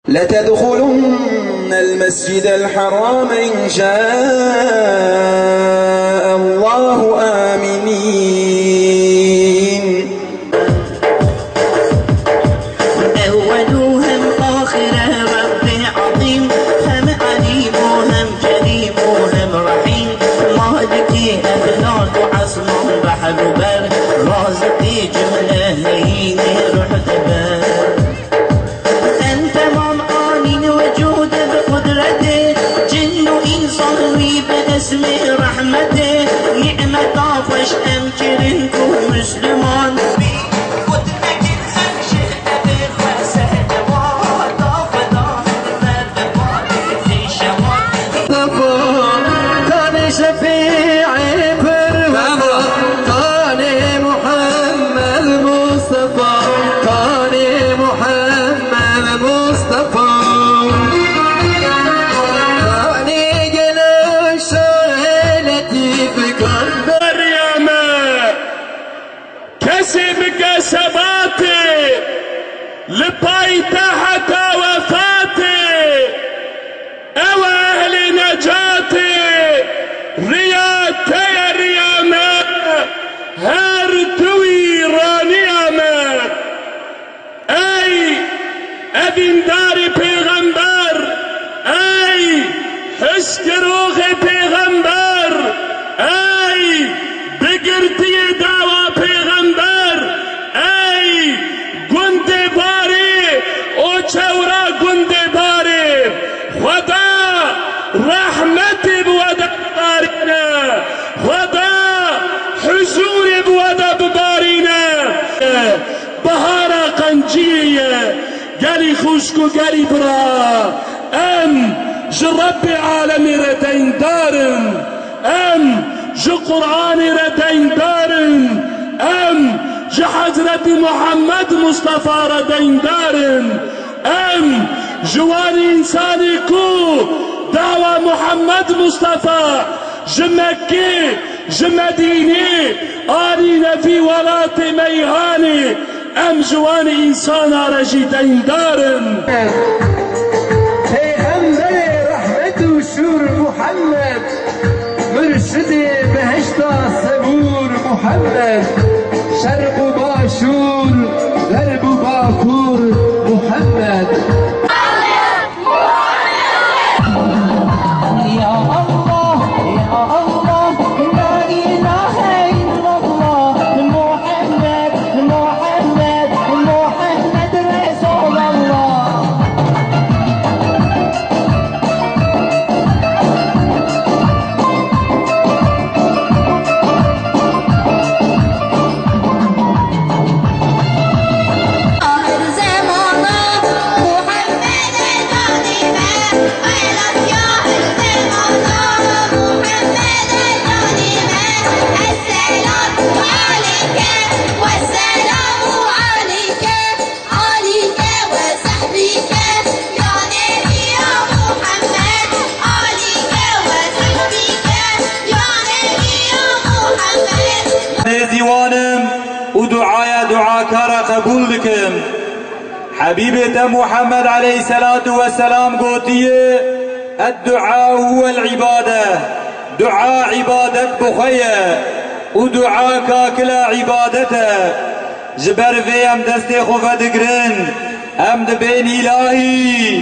لتدخلن المسجد الحرام إن شاء الله آمنين. أولهم آخره رب عظيم، هم عليم وهم كريم وهم رحيم، مالكي أفلاك وعصم بحر وبر، رازقي جملة هيني رحت بر. أنت تمام آنين وجود بقدرته، جن وإنسان باسم رحمته، نعمة طافش أمكرنكم مسلمان. كسباتي لبيتحت وفاتي او اهل نجاتي رياتي رياما هرتوي رانياما اي اذن داري پیغمبر اي حسكروغ پیغمبر اي بگرتی دعوة پیغمبر اي گند باری او چورا گند باری خدا رحمت بوده ببارینا خدا حضور بوده ببارینا بهارا قنجیه گلی خوشکو گلی برا ام جرب عالمی ردین دارن ام جو قرآن ردین دارن ام جو حضرت محمد مصطفى ردین دارن ام جوان انسانی کو دعوة محمد مصطفى جمكي جمديني آلين في ولات ميهاني ام جوان انسان رجدين دارن پیغمبر رحمت و شور محمد مرشد بهشت صبور محمد شرق و باشور غرب و باکور محمد ديوانم ودعايا دعاكارا قبول لكم حبيبة محمد عليه الصلاة والسلام قوتيه الدعاء هو العبادة دعاء عبادة بخية ودعاء كاكلا عبادته جبر في ام دستي خفة دقرن ام دبين إلهي